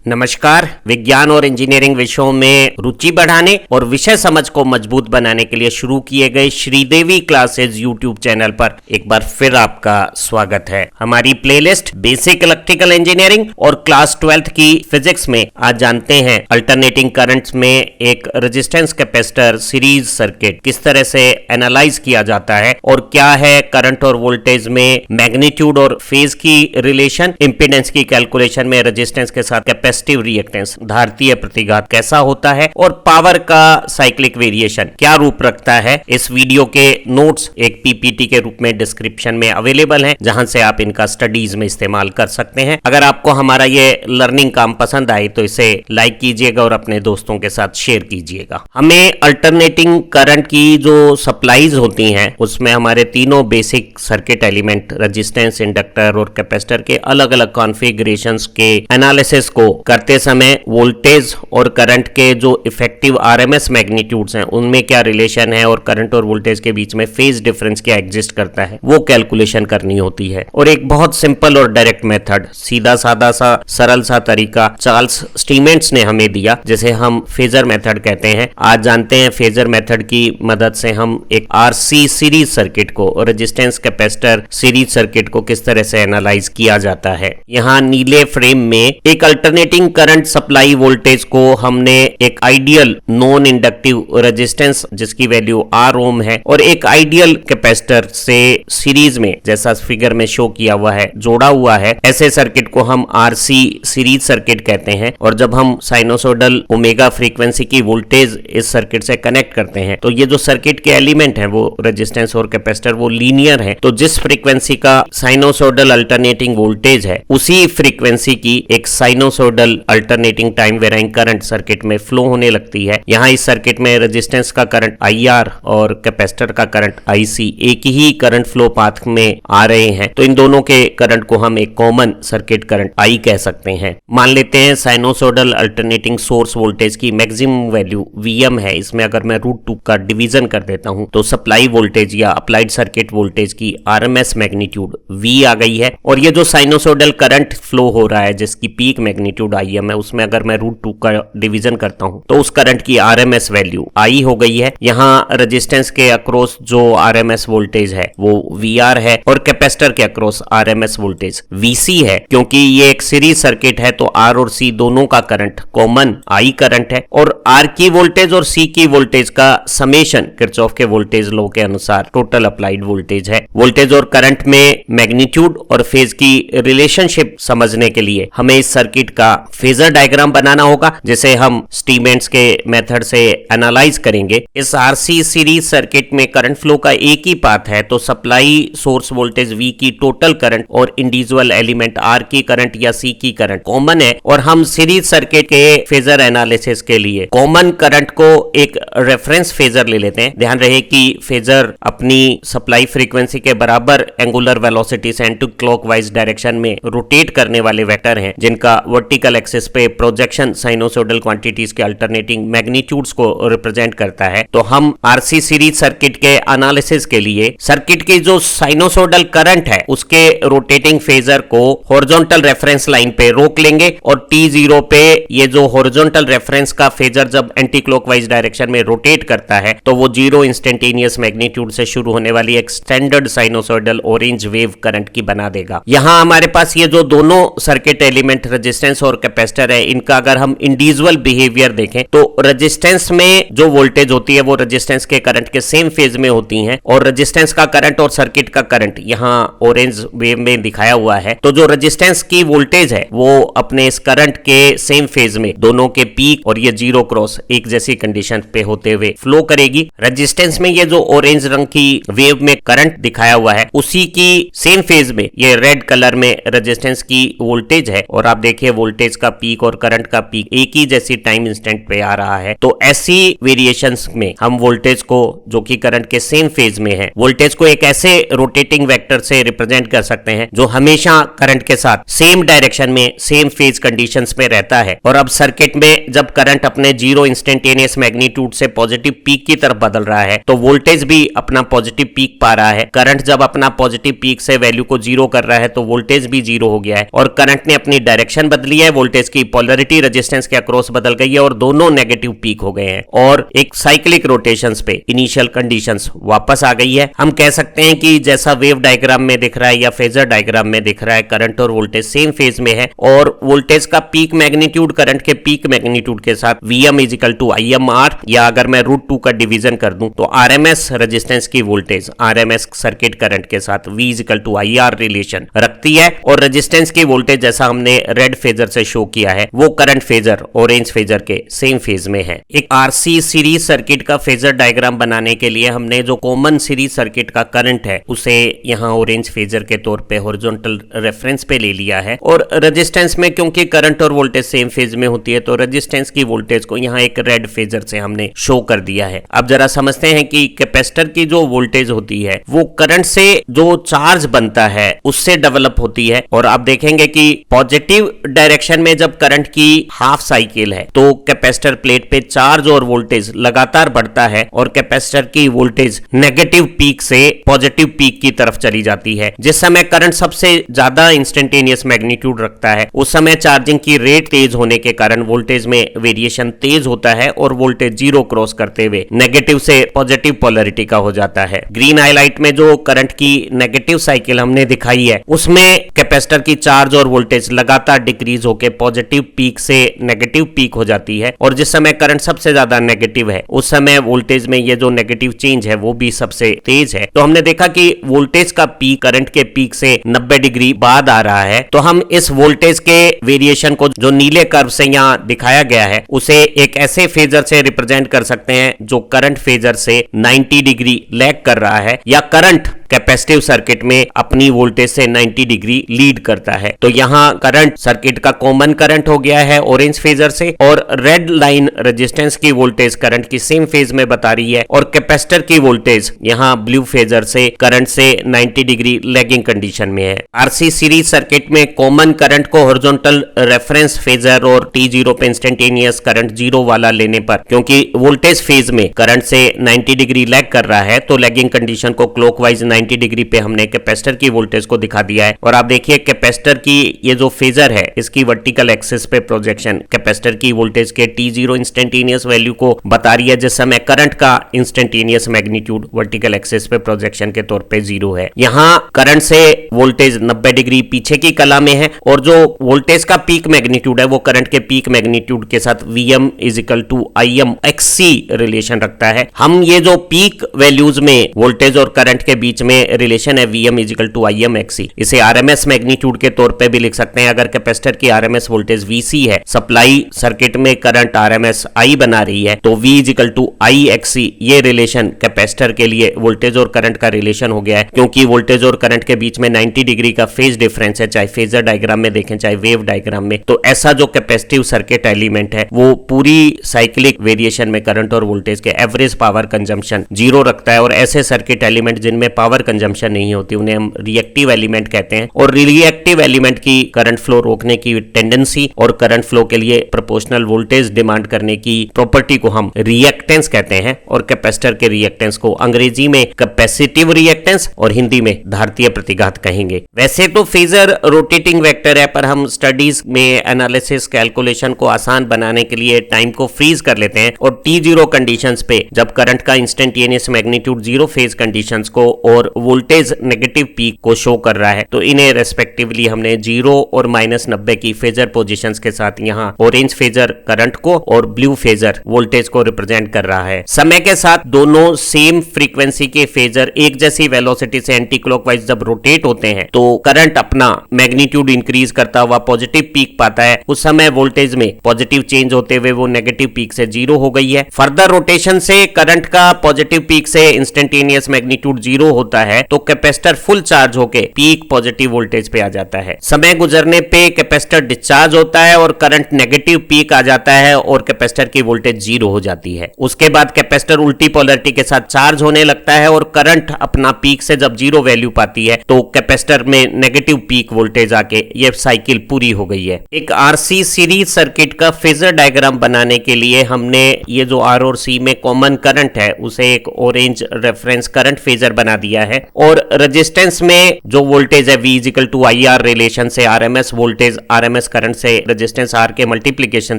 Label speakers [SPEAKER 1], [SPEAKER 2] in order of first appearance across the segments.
[SPEAKER 1] नमस्कार। विज्ञान और इंजीनियरिंग विषयों में रुचि बढ़ाने और विषय समझ को मजबूत बनाने के लिए शुरू किए गए श्रीदेवी क्लासेज यूट्यूब चैनल पर एक बार फिर आपका स्वागत है। हमारी प्लेलिस्ट बेसिक इलेक्ट्रिकल इंजीनियरिंग और क्लास 12th की फिजिक्स में आज जानते हैं अल्टरनेटिंग करंट्स में एक रेजिस्टेंस कैपेसिटर सीरीज सर्किट किस तरह से एनालाइज किया जाता है और क्या है करंट और वोल्टेज में मैग्नीट्यूड और फेज की रिलेशन, इंपीडेंस की कैलकुलेशन में रेजिस्टेंस के साथ कैपेसिटिव रिएक्टेंस धारतीय प्रतिघात कैसा होता है और पावर का साइक्लिक वेरिएशन क्या रूप रखता है। इस वीडियो के नोट्स एक पीपीटी के रूप में डिस्क्रिप्शन में अवेलेबल हैं, जहां से आप इनका स्टडीज में इस्तेमाल कर सकते हैं। अगर आपको हमारा ये लर्निंग काम पसंद आए तो इसे लाइक कीजिएगा और अपने दोस्तों के साथ शेयर कीजिएगा। हमें अल्टरनेटिंग करंट की जो सप्लाईज होती हैं उसमें हमारे तीनों basic circuit element resistance, inductor और कैपेसिटर के अलग अलग कॉन्फ़िगरेशंस के एनालिसिस को करते समय वोल्टेज और करंट के जो इफेक्टिव आरएमएस मैग्नीट्यूड्स हैं उनमें क्या रिलेशन है और करंट और वोल्टेज के बीच में फेज डिफरेंस क्या एग्जिस्ट करता है वो कैलकुलेशन करनी होती है। और एक बहुत सिंपल और डायरेक्ट मेथड, सीधा साधा सा सरल सा तरीका चार्ल्स स्टीमेंट्स ने हमें दिया, जिसे हम फेजर मेथड कहते हैं। आज जानते हैं फेजर मेथड की मदद से हम एक आरसी सीरीज सर्किट को, रेजिस्टेंस कैपेसिटर सीरीज सर्किट को किस तरह से एनालाइज किया जाता है। यहाँ नीले फ्रेम में एक अल्टरनेटिंग करंट सप्लाई वोल्टेज को हमने एक आइडियल नॉन इंडक्टिव रेजिस्टेंस जिसकी वैल्यू R ओम है और एक आइडियल कैपेसिटर से सीरीज में, जैसा फिगर में शो किया हुआ है, जोड़ा हुआ है। ऐसे सर्किट को हम RC सीरीज सर्किट कहते हैं। और जब हम साइनोसोडल ओमेगा फ्रीक्वेंसी की वोल्टेज इस सर्किट से कनेक्ट करते हैं तो ये जो सर्किट के एलिमेंट हैं वो रेजिस्टेंस और कैपेसिटर वो लीनियर है। तो जिस फ्रीक्वेंसी का साइनोसोडल अल्टरनेटिंग वोल्टेज है उसी फ्रीक्वेंसी की एक sinusoidal alternating time varying current circuit में फ्लो होने लगती है। यहाँ इस सर्किट में रेजिस्टेंस का करंट IR और कैपेसिटर का करंट IC एक ही करंट फ्लो पाथ में आ रहे हैं, तो इन दोनों के करंट को हम एक कॉमन सर्किट करंट I कह सकते हैं। मान लेते हैं साइनोसोडल अल्टरनेटिंग सोर्स वोल्टेज की मैक्सिमम वैल्यू VM है। इसमें अगर मैं √2 का डिवीजन कर देता हूं तो सप्लाई वोल्टेज या अप्लाइड सर्किट वोल्टेज की RMS मैग्नीट्यूड V आ गई है। और ये जो साइनोसोडल करंट फ्लो हो रहा है जिसकी पीक मैग्नीट्यूड IM है, उसमें अगर मैं √2 का डिवीजन करता हूं तो उस करंट की RMS वैल्यू I हो गई है। यहाँ रेजिस्टेंस के अक्रॉस जो RMS वोल्टेज है वो VR है और कैपेसिटर के अक्रॉस RMS वोल्टेज VC है। क्योंकि ये एक सीरीज सर्किट है तो R और C दोनों का करंट कॉमन I करंट है और R की वोल्टेज और C की वोल्टेज का समेशन किरचॉफ के वोल्टेज लॉ के अनुसार टोटल अप्लाइड वोल्टेज है। वोल्टेज और करंट में मैग्नीट्यूड और फेज की रिलेशनशिप समझने के लिए हमें इस सर्किट का फेजर डायग्राम बनाना होगा, जिसे हम स्टीमेंट्स के मेथड से एनालाइज करेंगे। इस आरसी सीरीज सर्किट में करंट फ्लो का एक ही पाथ है, तो सप्लाई सोर्स वोल्टेज V की टोटल करंट और इंडिविजुअल एलिमेंट R की करंट या C की करंट कॉमन है। और हम सीरीज सर्किट के फेजर एनालिसिस के लिए कॉमन करंट को एक रेफरेंस फेजर ले लेते हैं। ध्यान रहे कि फेजर अपनी सप्लाई फ्रीक्वेंसी के बराबर एंगुलर वेलोसिटी से एंटी क्लॉकवाइज डायरेक्शन में रोटेट करने वाले वेक्टर हैं, जिनका वर्टिकल एक्सिस पे प्रोजेक्शन साइनोसोडल क्वांटिटीज के अल्टरनेटिंग मैग्नीट्यूड्स को रिप्रेजेंट करता है। तो हम आरसी सीरीज सर्किट के एनालिसिस के लिए सर्किट की जो साइनोसोडल करंट है उसके रोटेटिंग फेजर को हॉरिजॉन्टल रेफरेंस लाइन पे रोक लेंगे और t0 पे ये जो हॉरिजॉन्टल रेफरेंस का फेजर जब एंटी क्लॉकवाइज डायरेक्शन में रोटेट करता है तो वो 0 इंस्टेंटेनियस मैग्नीट्यूड से शुरू होने वाली एक standard sinusoidal orange wave current की बना देगा। यहाँ हमारे पास ये जो दोनों सर्किट एलिमेंट रेजिस्टेंस और कैपेसिटर है, इनका अगर हम इंडिविजुअल बिहेवियर देखें तो रेजिस्टेंस में जो वोल्टेज होती है वो रेजिस्टेंस के करंट के सेम फेज में होती है और रेजिस्टेंस का करंट और सर्किट का करंट यहाँ ऑरेंज वेव में दिखाया हुआ है। तो जो रेजिस्टेंस की वोल्टेज है वो अपने इस करंट के सेम फेज में दोनों के पीक और ये 0 क्रॉस एक जैसी कंडीशन पे होते हुए फ्लो करेगी। रेजिस्टेंस में ये जो ऑरेंज रंग की वेव में करंट दिखाया हुआ है उसी की सेम फेज में ये रेड कलर में रेजिस्टेंस की वोल्टेज है। और आप देखिए वोल्टेज का पीक और करंट का पीक एक ही जैसी टाइम इंस्टेंट पे आ रहा है। तो ऐसी वेरिएशंस में हम वोल्टेज को, जो कि करंट के सेम फेज में है, वोल्टेज को एक ऐसे रोटेटिंग वेक्टर से रिप्रेजेंट कर सकते हैं जो हमेशा करंट के साथ सेम डायरेक्शन में सेम फेज कंडीशंस में रहता है। और अब सर्किट में जब करंट अपने जीरो इंस्टेंटेनियस मैग्नीट्यूड से पॉजिटिव पीक की तरफ बदल रहा है तो वोल्टेज भी अपना पॉजिटिव पीक पा रहा है। करंट जब अपना पॉजिटिव पीक से वैल्यू को जीरो कर रहा है तो वोल्टेज भी जीरो हो गया है और करंट ने अपनी डायरेक्शन बदली है, वोल्टेज की पोलरिटी रेजिस्टेंस के अक्रॉस बदल गई है और दोनों नेगेटिव पीक हो गए हैं और एक साइक्लिक रोटेशंस पे इनिशियल कंडीशंस वापस आ गई है। हम कह सकते हैं कि जैसा वेव डायग्राम में दिख रहा है या फेजर डायग्राम में दिख रहा है, करंट और वोल्टेज सेम फेज में है और वोल्टेज का पीक मैग्नीट्यूड करंट के पीक मैग्नीट्यूड के साथ Vm इजिकल टू IMR, या अगर मैं √2 का डिवीजन कर दूं तो RMS रेजिस्टेंस की वोल्टेज RMS सर्किट करंट के साथ V is equal to IR relation रखती है और रेजिस्टेंस की वोल्टेज जैसा हमने रेड फेजर से शो किया है वो करंट फेजर ऑरेंज फेजर के सेम फेज में है। एक RC सीरीज सर्किट का फेजर डायग्राम बनाने के लिए हमने जो कॉमन सीरीज सर्किट का करंट है उसे यहाँ ऑरेंज फेजर के तौर पे हॉरिजॉन्टल रेफरेंस पे ले लिया है और रेजिस्टेंस में क्योंकि करंट और वोल्टेज सेम फेज में होती है तो रेजिस्टेंस की वोल्टेज को यहाँ एक रेड फेजर से हमने शो कर दिया है। अब जरा समझते हैं कि कैपेसिटर की जो वोल्टेज होती है वो करंट से जो चार्ज बनता है उससे डेवलप होती है और आप देखेंगे कि पॉजिटिव डायरेक्शन में जब करंट की हाफ साइकिल है तो कैपेसिटर प्लेट पे चार्ज और वोल्टेज लगातार बढ़ता है और कैपेसिटर की वोल्टेज नेगेटिव पीक से पॉजिटिव पीक की तरफ चली जाती है। जिस समय करंट सबसे ज्यादा इंस्टेंटेनियस मैग्नीट्यूड रखता है उस समय चार्जिंग की रेट तेज होने के कारण वोल्टेज में वेरिएशन तेज होता है और वोल्टेज जीरो क्रॉस करते हुए नेगेटिव से पॉजिटिव पोलरिटी का हो जाता है। ग्रीन हाईलाइट में जो करंट की नेगेटिव साइकिल हमने दिखाई है उसमें कैपेसिटर की चार्ज और वोल्टेज लगातार डिक्रीज होकर पॉजिटिव पीक से नेगेटिव पीक हो जाती है और जिस समय करंट सबसे ज्यादा नेगेटिव है उस समय वोल्टेज में ये जो नेगेटिव चेंज है वो भी सबसे तेज है। तो हमने देखा कि वोल्टेज का पीक करंट के पीक से 90 डिग्री बाद आ रहा है तो हम इस वोल्टेज के वेरिएशन को जो नीले कर्व से यहाँ दिखाया गया है उसे एक ऐसे फेजर से रिप्रेजेंट कर सकते हैं जो करंट फेजर से 90 डिग्री लैग कर रहा है या करंट कैपेसिटिव सर्किट में अपनी वोल्टेज से 90 डिग्री लीड करता है। तो यहाँ करंट सर्किट का कॉमन करंट हो गया है ऑरेंज फेजर से और रेड लाइन रेजिस्टेंस की वोल्टेज करंट की सेम फेज में बता रही है और कैपेसिटर की वोल्टेज यहाँ ब्लू फेजर से करंट से 90 डिग्री लैगिंग कंडीशन में है। RC सीरीज सर्किट में कॉमन करंट को हॉरिजॉन्टल रेफरेंस फेजर और T0 पे इंस्टेंटेनियस करंट जीरो वाला लेने पर क्योंकि वोल्टेज फेज में करंट से 90 डिग्री लैग कर रहा है तो लैगिंग कंडीशन को क्लॉकवाइज 90 डिग्री पे हमने कैपेसिटर की वोल्टेज को दिखा दिया है और आप देखिए कैपेसिटर की ये जो फेजर है इसकी वर्टिकल एक्सिस पे प्रोजेक्शन कैपेसिटर की वोल्टेज के T0 इंस्टेंटेनियस वैल्यू को बता रही है जिस समय करंट का इंस्टेंटेनियस मैग्नीट्यूड वर्टिकल एक्सिस पे प्रोजेक्शन के तौर पे 0 है। यहाँ करंट से वोल्टेज 90 डिग्री पीछे की कला में है और जो वोल्टेज का पीक मैग्नीट्यूड है वो करंट के पीक मैग्नीट्यूड के साथ Vm is equal to IMXC relation रखता है। हम ये जो पीक वैल्यूज में वोल्टेज और करंट के बीच में रिलेशन है Vm इजिकल टू IMXC, इसे RMS मैग्नीट्यूड के तौर पे भी लिख सकते हैं। अगर कैपेसिटर की RMS वोल्टेज Vc है, सप्लाई सर्किट में करंट RMS I बना रही है तो V इजिकल टू IXC ये रिलेशन कैपेसिटर के लिए वोल्टेज और करंट का रिलेशन हो गया है क्योंकि वोल्टेज और करंट के बीच में 90 डिग्री का फेज डिफरेंस है, चाहे फेजर डायग्राम में देखें चाहे वेव डायग्राम में। तो ऐसा जो कैपेसिटिव सर्किट एलिमेंट है वो पूरी साइक्लिक वेरिएशन में करंट और वोल्टेज के एवरेज पावर कंजम्पशन 0 रखता है और ऐसे सर्किट एलिमेंट जिनमें पावर कंजम्पशन नहीं होती उन्हें हम रिएक्टिव एलिमेंट कहते हैं और रिएक्टिव एलिमेंट की करंट फ्लो रोकने की टेंडेंसी और करंट फ्लो के लिए प्रोपोर्शनल वोल्टेज डिमांड करने की प्रॉपर्टी को हम रिएक्टेंस कहते हैं और कैपेसिटर के रिएक्टेंस को अंग्रेजी में कैपेसिटिव रिएक्टेंस और हिंदी में धारतीय प्रतिघात कहेंगे। वैसे तो फेजर रोटेटिंग वेक्टर है पर हम स्टडीज में एनालिसिस कैलकुलेशन को आसान बनाने के लिए टाइम को फ्रीज कर लेते हैं और T0 कंडीशंस पे जब करंट का इंस्टेंटेनियस मैग्नीट्यूड 0 फेज कंडीशंस को और वोल्टेज नेगेटिव पीक को शो कर रहा है तो इन्हें रेस्पेक्टिवली हमने 0 और -90 की फेजर पोजीशंस के साथ यहाँ ऑरेंज फेजर करंट को और ब्लू फेजर वोल्टेज को रिप्रेजेंट कर रहा है। समय के साथ दोनों सेम फ्रीक्वेंसी के फेजर एक जैसी वेलोसिटी से एंटी क्लॉकवाइज जब रोटेट होते हैं तो करंट अपना मैग्नीट्यूड इंक्रीज करता हुआ पॉजिटिव पीक पाता है। उस समय वोल्टेज में पॉजिटिव चेंज होते हुए वो नेगेटिव पीक से 0 हो गई है। फर्दर रोटेशन से करंट का पॉजिटिव पीक से इंस्टेंटेनियस मैग्नीट्यूड 0 होता है तो कैपेसिटर फुल चार्ज होके पीक पॉजिटिव वोल्टेज पे आ जाता है। समय गुजरने पे कैपेसिटर डिस्चार्ज होता है और करंट नेगेटिव पीक आ जाता है और कैपेसिटर की वोल्टेज 0 हो जाती है। उसके बाद कैपेसिटर उल्टी पोलरिटी के साथ चार्ज होने लगता है और करंट अपना पीक से जब 0 वैल्यू पाती है तो कैपेसिटर में नेगेटिव पीक वोल्टेज वोल्टेज आके ये साइकिल पूरी हो गई है। एक आरसी सीरीज सर्किट का फेजर डायग्राम बनाने के लिए हमने ये जो आर और सी में कॉमन करंट है उसे एक ऑरेंज रेफरेंस करंट फेजर बना दिया है, और रेजिस्टेंस में जो वोल्टेज है V equal to I R relation से आरएमएस वोल्टेज आरएमएस करंट से रेजिस्टेंस आर के मल्टीप्लीकेशन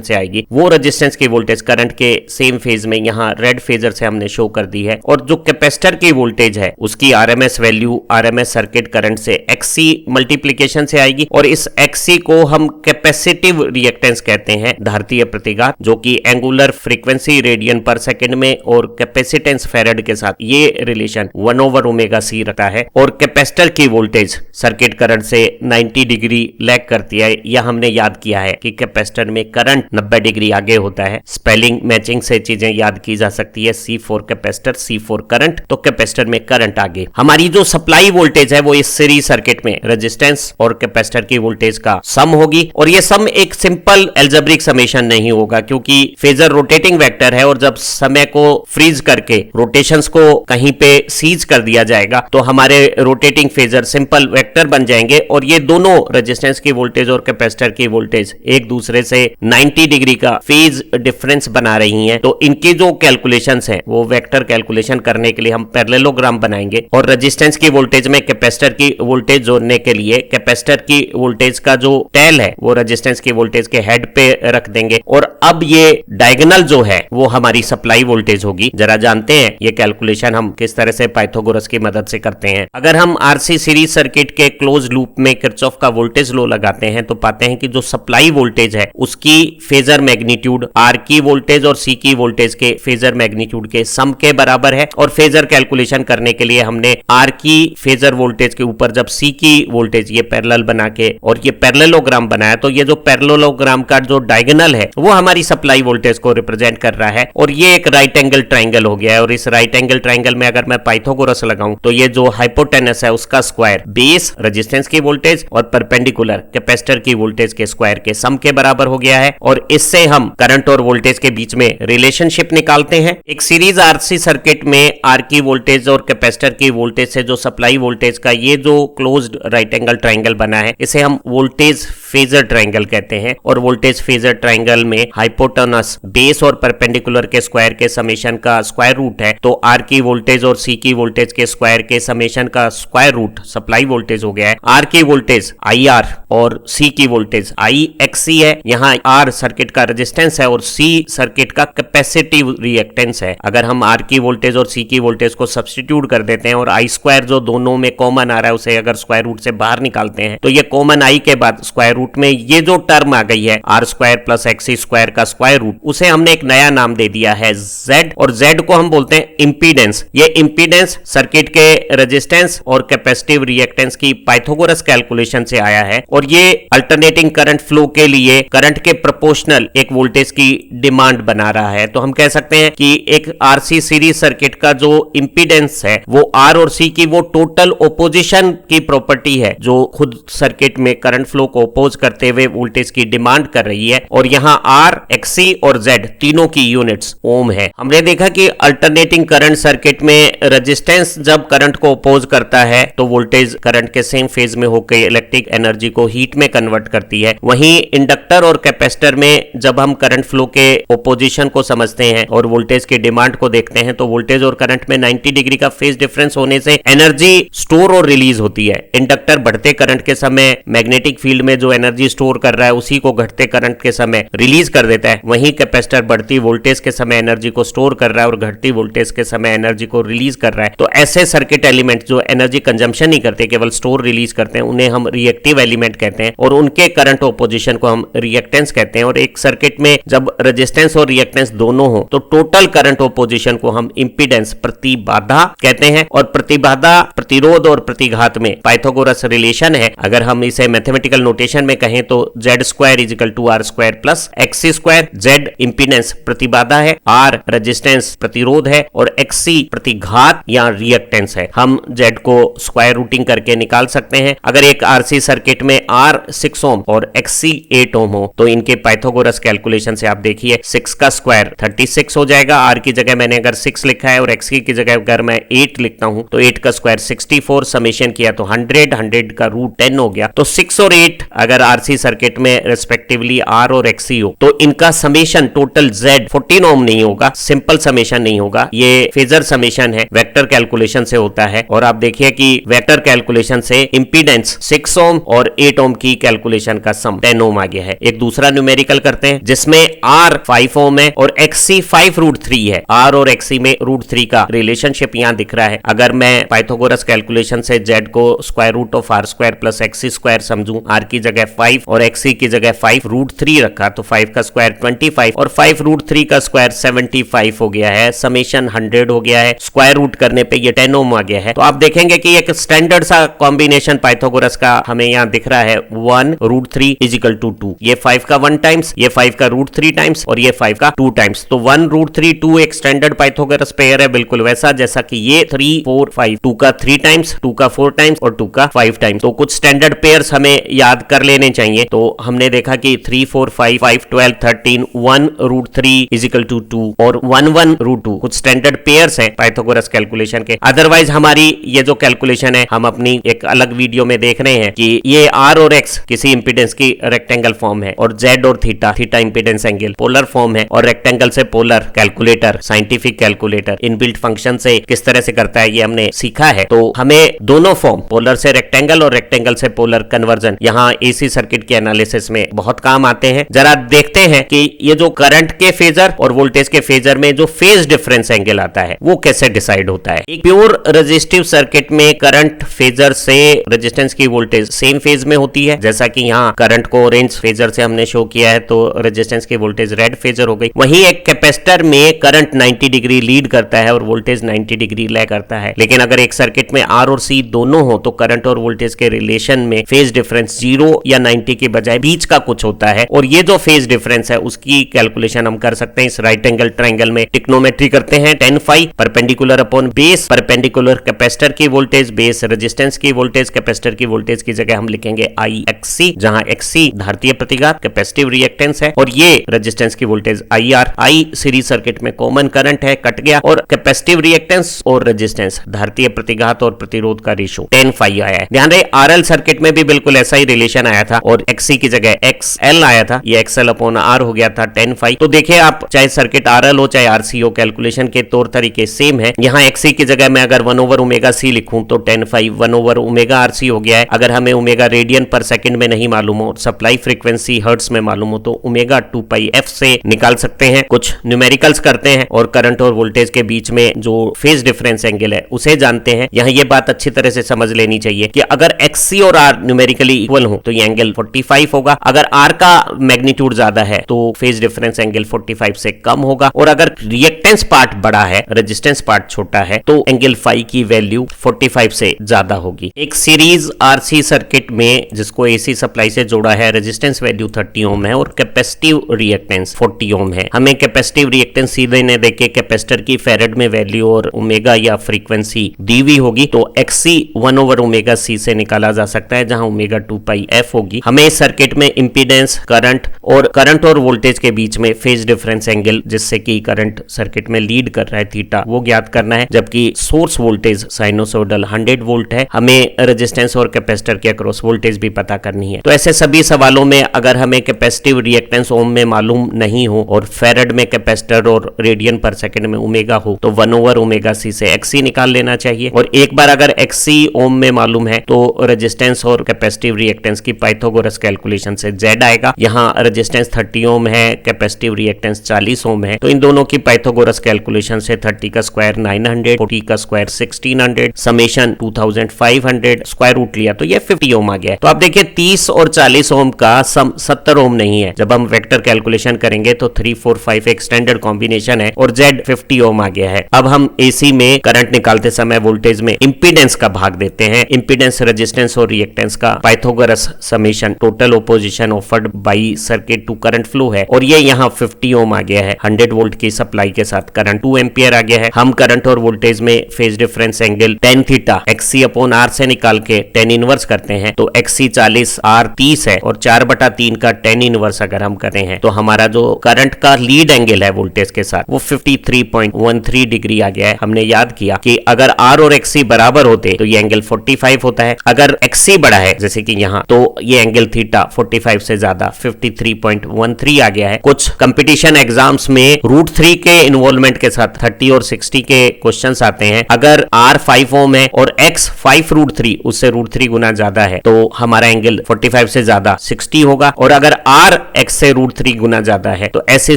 [SPEAKER 1] से आएगी, वो रेजिस्टेंस की वोल्टेज करंट के सेम फेज में यहाँ रेड फेजर से हमने शो कर दी है। और जो कैपेसिटर की वोल्टेज है उसकी RMS value RMS circuit current से एक्सी मल्टीप्लीकेशन से आएगी, और इस एक्सी को हम कैपेसिटिव रिएक्टेंस कहते हैं, धारतीय प्रतिघात, जो कि एंगुलर फ्रीक्वेंसी रेडियन पर सेकंड में और कैपेसिटेंस फैराड के साथ ये रिलेशन 1/ω/c रखता है। और कैपेसिटर की वोल्टेज सर्किट करंट से 90 डिग्री लैग करती है। यह हमने याद किया है कि कैपेसिटर में करंट 90 डिग्री आगे होता है। स्पेलिंग मैचिंग से चीजें याद की जा सकती है। C4 कैपेसिटर, C4 करंट, तो कैपेसिटर में करंट आगे। हमारी जो सप्लाई वोल्टेज है वो इस सीरीज सर्किट में रेजिस्टेंस और कैपेसिटर की वोल्टेज का सम होगी, और ये सम एक सिंपल एल्जेब्रिक समेशन नहीं होगा क्योंकि फेजर रोटेटिंग वेक्टर है, और जब समय को फ्रीज करके रोटेशंस को कहीं पे सीज कर दिया जाएगा तो हमारे रोटेटिंग फेजर सिंपल वेक्टर बन जाएंगे, और ये दोनों रेजिस्टेंस की वोल्टेज और कैपेसिटर की वोल्टेज एक दूसरे से 90 डिग्री का फेज डिफरेंस बना रही हैं। तो इनकी जो कैलकुलेशंस हैं वो वेक्टर कैलकुलेशन करने के लिए हम पैरेललोग्राम बनाएंगे, और रेजिस्टेंस की वोल्टेज में कैपेसिटर की वोल्टेज जोड़ने के लिए कैपेसिटर की वोल्टेज का जो टेल है वो रेजिस्टेंस की वोल्टेज के हेड पे रख देंगे, और अब ये डायगोनल जो है वो हमारी सप्लाई वोल्टेज होगी। जरा जानते हैं ये कैलकुलेशन हम किस तरह से पाइथागोरस की मदद से करते हैं। अगर हम आरसी सीरीज सर्किट के क्लोज लूप में किरचॉफ का वोल्टेज लॉ लगाते हैं तो पाते हैं कि जो सप्लाई वोल्टेज है उसकी फेजर मैग्नीट्यूड आर की वोल्टेज और सी की वोल्टेज के फेजर मैग्नीट्यूड के सम के बराबर है। और फेजर कैलकुलेशन करने के लिए हमने आर की फेजर वोल्टेज के ऊपर जब सी की वोल्टेज ये पैरेलल बना के और ये पैरेललोग्राम बनाया, तो ये जो पैरेललोग्राम का जो डायगोनल है वो हमारी सप्लाई वोल्टेज को रिप्रेजेंट कर रहा है, और ये एक राइट एंगल ट्राइंगल हो गया है। और इस राइट एंगल ट्राइंगल में अगर मैं पाइथागोरस लगाऊं तो ये जो हाइपोटेनस है उसका स्क्वायर बेस रेजिस्टेंस की वोल्टेज और परपेंडिकुलर कैपेसिटर की वोल्टेज के स्क्वायर के सम के बराबर हो गया है, और इससे हम करंट और वोल्टेज के बीच में रिलेशनशिप निकालते हैं। एक सीरीज आरसी सर्किट में आर की वोल्टेज और कैपेसिटर की वोल्टेज से जो सप्लाई वोल्टेज का ये जो क्लोज्ड राइट एंगल ट्राइंगल बना है इसे हम वोल्टेज फेजर ट्राइंगल कहते हैं, और वोल्टेज फेजर ट्राइंगल में हाइपोटेनस बेस और परपेंडिकुलर के स्क्वायर के समेशन का स्क्वायर रूट है, तो आर की वोल्टेज और सी की वोल्टेज के स्क्वायर के समेशन का स्क्वायर रूट सप्लाई वोल्टेज हो गया है। आर की वोल्टेज आई आर और सी की वोल्टेज आई एक्सी है। यहाँ आर सर्किट का रेजिस्टेंस है और सी सर्किट का कैपेसिटिव रिएक्टेंस है। अगर हम आर की वोल्टेज और सी की वोल्टेज को सब्स्टिट्यूट कर देते हैं और आई स्क्वायर जो दोनों में कॉमन आ रहा है उसे अगर स्क्वायर रूट से बाहर निकालते हैं तो ये कॉमन आई के बाद स्क्वायर रूट में ये जो टर्म आ गई है R square plus XC square का स्क्वायर रूट, उसे हमने एक नया नाम दे दिया है जेड, और जेड को हम बोलते हैं इंपीडेंस। ये इंपीडेंस सर्किट के रेजिस्टेंस और कैपेसिटिव रिएक्टेंस की पाइथागोरस कैलकुलेशन से आया है, और ये अल्टरनेटिंग करंट फ्लो के लिए करंट के प्रोपोर्शनल एक वोल्टेज की डिमांड बना रहा है। तो हम कह सकते हैं कि एक आरसी सीरीज सर्किट का जो इंपीडेंस है वो आर और सी की वो टोटल ओपोजिशन की प्रॉपर्टी है जो खुद सर्किट में करंट फ्लो को अपोज करते हुए वोल्टेज की डिमांड कर रही है, और यहाँ आर एक्सी और जेड तीनों की यूनिट्स ओम है। हमने देखा कि अल्टरनेटिंग करंट सर्किट में रेजिस्टेंस जब करंट को अपोज करता है तो वोल्टेज करंट के सेम फेज में होकर इलेक्ट्रिक एनर्जी को हीट में कन्वर्ट करती है। वहीं इंडक्टर और कैपेसिटर में जब हम करंट फ्लो के ओपोजिशन को समझते हैं और वोल्टेज की डिमांड को देखते हैं तो वोल्टेज और करंट में 90 डिग्री का फेज डिफरेंस होने से एनर्जी स्टोर और रिलीज होती है। इंडक्टर बढ़ते करंट के समय मैग्नेटिक फील्ड में जो एनर्जी स्टोर कर रहा है उसी को घटते करंट के समय रिलीज कर देता है, वहीं कैपेसिटर बढ़ती वोल्टेज के समय एनर्जी को स्टोर कर रहा है और घटती वोल्टेज के समय एनर्जी को रिलीज कर रहा है। तो ऐसे सर्किट एलिमेंट जो एनर्जी कंजम्पशन नहीं करते केवल स्टोर रिलीज करते हैं उन्हें हम रिएक्टिव एलिमेंट कहते हैं, और उनके करंट ओपोजिशन को हम रिएक्टेंस कहते हैं। और एक सर्किट में जब रेजिस्टेंस और रिएक्टेंस दोनों हो तो टोटल करंट ओपोजिशन को हम इंपीडेंस प्रतिबाधा कहते हैं, और प्रतिबाधा प्रतिरोध और प्रतिघात में पाइथागोरस रिलेशन है। अगर हम इसे मैथमेटिकल नोटेशन में कहें तो Z square is equal to R square plus XC square. Z impedance प्रतिबाधा है, आर रेजिस्टेंस प्रतिरोध है, और एक्सी प्रतिघात या रिएक्टेंस है। हम जेड को स्क्वायर रूटिंग करके निकाल सकते हैं। अगर एक आरसी सर्किट में आर 6 ओम और एक्सी 8 ओम हो तो इनके पाइथागोरस कैलकुलेशन से आप देखिए 6 का स्क्वायर 36 हो जाएगा। आर की जगह मैंने अगर 6 लिखा है और एक्सी की जगह अगर मैं 8 लिखता हूं तो 8 का स्क्वायर 64, समेशन किया तो 100 का रूट 10 हो गया, तो 6 और 8 अगर आरसी सर्किट में रेस्पेक्टिवली आर और एक्सी हो तो इनका समेशन टोटल जेड 14 ओम नहीं होगा, सिंपल समेशन नहीं होगा, ये फेजर समेशन है, वेक्टर कैलकुलेशन से होता है। और आप देखिए कि वेक्टर कैलकुलेशन से इंपीडेंस 6 ओम और 8 ओम की कैलकुलेशन का सम 10 ओम आ गया है। एक दूसरा न्यूमेरिकल करते हैं जिसमें आर 5 ओम है और एक्सी 5√3 है। आर और एक्सी में √3 का रिलेशनशिप यहां दिख रहा है। अगर मैं पाइथागोरस कैलकुलेशन से जेड को square root of R square plus XC square समझूं, आर की जगह 5 और एक्सी की जगह 5√3 रखा तो 5 का स्क्वायर 25 और 5√3 का स्क्वायर 75 हो गया है, समेशन 100 हो गया है, स्क्वायर रूट करने पे ये 10 ओम आ गया है। तो आप देखेंगे कि एक स्टैंडर्ड सा कॉम्बिनेशन पाइथागोरस का हमें यहां दिख रहा है 1√3 = 2। ये 5 का 1 टाइम्स, ये 5 का √3 टाइम्स और ये 5 का 2 टाइम्स। तो 1√3 2 एक स्टैंडर्ड पाइथागोरस पेयर है, बिल्कुल वैसा जैसा कि ये 3 4 5, 2 का 3 टाइम्स, 2 का 4 टाइम्स और 2 का 5 टाइम्स। तो कुछ स्टैंडर्ड पेयर्स हमें याद कर लेने चाहिए। तो हमने देखा कि 3 4 5 5 12 13 1√3 = 2 और 1 1√2 कुछ स्टैंडर्ड पेयर्स हैं पाइथागोरस कैलकुलेशन के। अदरवाइज हमारी ये जो कैलकुलेशन है हम अपनी एक अलग वीडियो में देख रहे हैं कि ये आर और एक्स किसी इंपीडेंस की रेक्टेंगल फॉर्म है और जेड और theta impedance angle polar form है और रेक्टेंगल से polar calculator, scientific calculator inbuilt function से किस तरह से करता है ये हमने सीखा है। तो हमें दोनों फॉर्म पोलर से रेक्टेंगल और रेक्टेंगल से पोलर कन्वर्जन यहाँ एसी सर्किट के एनालिसिस में बहुत काम आते हैं। जरा देखते हैं कि ये जो करंट के फेजर और वोल्टेज के फेजर में जो फेज डिफरेंस एंगल आता है वो कैसे डिसाइड होता है। एक प्योर रेजिस्टिव सर्किट में करंट फेजर से रेजिस्टेंस की वोल्टेज सेम फेज में होती है, जैसा कि यहाँ करंट को ऑरेंज फेजर से हमने शो किया है तो रेजिस्टेंस की वोल्टेज रेड फेजर हो गई। वहीं एक कैपेसिटर में करंट 90 डिग्री लीड करता है और वोल्टेज 90 डिग्री लैग करता है। लेकिन अगर एक सर्किट में आर और सी दोनों हो तो करंट और वोल्टेज के रिलेशन में फेज डिफरेंस 0 या 90 के बजाय बीच का कुछ होता है और ये जो फेज डिफरेंस है उसकी कैलकुलेशन हम कर सकते हैं इस राइट एंगल ट्रायंगल में। टिक्नोमेट्री करते हैं, tan phi perpendicular upon base, perpendicular capacitor की वोल्टेज, बेस रेजिस्टेंस की वोल्टेज, कैपेसिटर की वोल्टेज की जगह हम लिखेंगे IXC, जहां XC धारतीय प्रतिघात कैपेसिटिव रिएक्टेंस है और ये रेजिस्टेंस की voltage IR। I series circuit में कॉमन करंट है, कट गया, और कैपेसिटिव रिएक्टेंस और रेजिस्टेंस धारतीय प्रतिघात और प्रतिरोध का रेशो tan phi आया है। ध्यान रहे RL सर्किट में भी बिल्कुल ऐसा ही रिलेशन आया था और XC की जगह XL आया था, ये XL अपॉन R हो गया था tan phi। तो देखिए आप चाहे सर्किट RL हो चाहे RC हो, कैलकुलेशन के तौर तरीके सेम है। यहाँ XC की जगह मैं अगर 1/ωc लिखूं तो tan phi 1/ωRC हो गया है। अगर हमें ओमेगा रेडियन पर सेकंड में नहीं मालूम हो, सप्लाई फ्रीक्वेंसी हर्ट्ज में मालूम हो तो ओमेगा 2πf से निकाल सकते हैं। कुछ न्यूमेरिकल्स करते हैं और करंट और वोल्टेज के बीच में जो फेज डिफरेंस एंगल है उसे जानते हैं। यहाँ ये बात अच्छी तरह से समझ लेनी चाहिए कि अगर XC और R न्यूमेरिकली इक्वल हो तो ये एंगल 45 होगा, अगर R का मैग्नीट्यूड ज्यादा है तो फेज डिफरेंस एंगल 45 से कम होगा, और अगर रिएक्टेंस पार्ट बड़ा है, रेजिस्टेंस पार्ट छोटा है तो एंगल फाई की वैल्यू 45 से ज्यादा होगी। एक सीरीज RC सर्किट में जिसको AC सप्लाई से जोड़ा है, रेजिस्टेंस वैल्यू 30 ओम है और कैपेसिटिव रिएक्टेंस 40 ओम है। हमें कैपेसिटिव रिएक्टेंस सीधे न देके कैपेसिटर की फैरेड में वैल्यू और ओमेगा या फ्रीक्वेंसी दी हुई होगी तो XC 1/ωc से निकाला जा सकता है, जहां ओमेगा 2πf होगी। हमें इस सर्किट में इंपीडेंस, करंट और वोल्टेज के बीच में फेज डिफरेंस एंगल जिससे कि करंट सर्किट में लीड कर रहा है थीटा, वो ज्ञात करना है, जबकि सोर्स वोल्टेज साइनोसॉइडल 100 वोल्ट है। हमें रेजिस्टेंस और कैपेसिटर के अक्रॉस वोल्टेज भी पता करनी है। तो ऐसे सभी सवालों में अगर हमें कैपेसिटिव रिएक्टेंस ओम में मालूम नहीं हो और फैरेड में कैपेसिटर और रेडियन पर सेकंड में ओमेगा हो तो 1/ωc से XC निकाल लेना चाहिए। और एक बार अगर XC ओम में मालूम है तो रेजिस्टेंस और कैपेसिटिव रिएक्टेंस की पाइथागोरस कैलकुलेशन से Z आएगा। यहाँ रेजिस्टेंस 30 ओम है, कैपेसिटिव रिएक्टेंस 40 ओम है, तो इन दोनों की पाइथागोरस कैलकुलेशन से 30 का स्क्वायर 900, 40 का स्क्वायर 1600, समेशन 2500, स्क्वायर रूट लिया तो ये 50 ओम आ गया है। तो आप देखिए 30 और 40 ओम का सम 70 ओम नहीं है। जब हम वेक्टर कैलकुलेशन करेंगे तो 3 4 5 एक स्टैंडर्ड कॉम्बिनेशन है और Z 50 ओम आ गया है। अब हम AC में करंट निकालते समय वोल्टेज में इंपीडेंस का भाग देते हैं। इंपीडेंस, रेजिस्टेंस और रिएक्टेंस का Pythagoras summation total opposition offered by circuit to current flow है और ये यहाँ 50 ओम आ गया है। 100 वोल्ट की सप्लाई के साथ करंट 2 एम्पियर आ गया है। हम करंट और वोल्टेज में phase difference angle tan theta XC upon R से निकाल के tan इनवर्स करते हैं तो XC 40, R 30 है और 4/3 का tan इनवर्स अगर हम करें हैं तो हमारा जो करंट का लीड एंगल है वोल्टेज के साथ वो 53.13 डिग्री आ गया है। हमने याद किया कि अगर R और XC बराबर होते तो ये एंगल 45 होता है, अगर XC बड़ा है जैसे कि यहाँ, तो ये एंगल थीटा 45 से ज्यादा 53.13 आ गया है। कुछ कंपटीशन एग्जाम्स में √3 के इन्वॉल्वमेंट के साथ 30 और 60 के क्वेश्चंस आते हैं। अगर R 5 ओम है और X 5√3 उससे √3 गुना ज्यादा है तो हमारा एंगल 45 से ज्यादा 60 होगा, और अगर R X से √3 गुना ज्यादा है तो ऐसी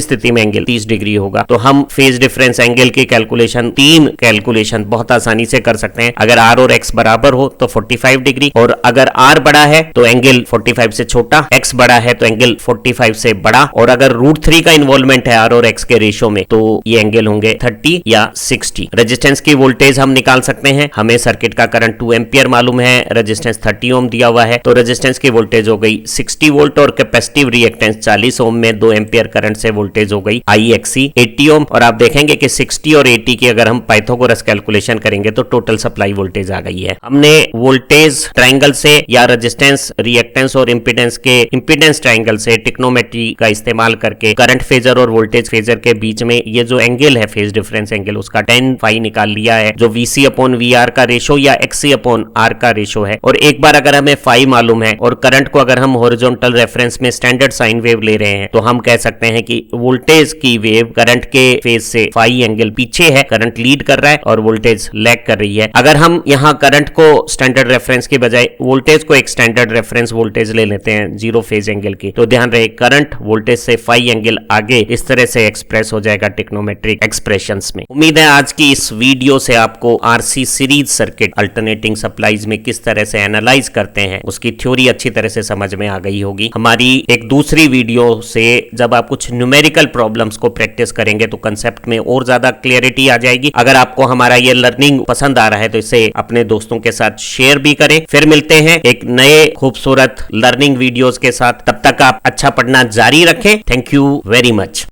[SPEAKER 1] स्थिति में एंगल 30 डिग्री होगा। तो हम फेज डिफरेंस एंगल की कैलकुलेशन 3 कैलकुलेशन बहुत आसानी से कर सकते हैं। अगर R और X बराबर हो तो 45 डिग्री, और अगर R बड़ा है तो एंगल 45 से छोटा, X बड़ा है तो एंगल 45 से बड़ा, और अगर √3 का इन्वॉल्वमेंट है R और X के रेशियो में तो ये एंगल होंगे 30 या 60। रेजिस्टेंस की वोल्टेज हम निकाल सकते हैं। हमें सर्किट का करंट 2 एम्पियर मालूम है, रेजिस्टेंस 30 ओम दिया हुआ है, तो रेजिस्टेंस की वोल्टेज हो गई 60 वोल्ट, और कैपेसिटिव रिएक्टेंस 40 ओम में 2 एम्पियर करंट से वोल्टेज हो गई IXC 80 ओम। और आप देखेंगे कि 60 और 80 की अगर हम पाइथागोरस कैलकुलेशन करेंगे तो टोटल सप्लाई वोल्टेज आ गई है। हमने वोल्टेज ट्रायंगल से या रेजिस्टेंस, रिएक्टेंस और इंपीडेंस के इंपीडेंस ट्रायंगल से ट्रिग्नोमेट्री का इस्तेमाल करके करंट फेजर और वोल्टेज फेजर के बीच में ये जो एंगल है फेज डिफरेंस एंगल, उसका tan फाई निकाल लिया है, जो VC/VR का रेशो या XC/R का रेशो है। और एक बार अगर हमें फाई मालूम है और करंट को अगर हम हॉरिजॉन्टल रेफरेंस में स्टैंडर्ड साइन वेव ले रहे हैं तो हम कह सकते हैं कि वोल्टेज की वेव करंट के फेज से फाई एंगल पीछे है, करंट लीड कर रहा है और वोल्टेज लैग कर रही है। अगर हम यहाँ करंट को स्टैंडर्ड रेफरेंस के बजाय वोल्टेज को एक स्टैंडर्ड रेफरेंस वोल्टेज ले लेते हैं जीरो फेज एंगल की, तो ध्यान रहे करंट वोल्टेज से फाई एंगल आगे इस तरह से एक्सप्रेस हो जाएगा ट्रिग्नोमेट्रिक एक्सप्रेशंस में। उम्मीद है आज की इस वीडियो से आपको RC series circuit alternating supplies में किस तरह से एनालाइज करते हैं उसकी थ्योरी अच्छी तरह से समझ में आ गई होगी। हमारी एक दूसरी वीडियो से जब आप कुछ न्यूमेरिकल प्रॉब्लम्स को प्रैक्टिस करेंगे तो कंसेप्ट में और ज्यादा क्लियरिटी आ जाएगी। अगर आपको हमारा ये लर्निंग पसंद आ रहा है तो इसे अपने दोस्तों के साथ शेयर भी करें। फिर मिलते हैं एक नए खूबसूरत लर्निंग वीडियोस के साथ, तब तक आप अच्छा पढ़ना जारी रखें। Thank you very much.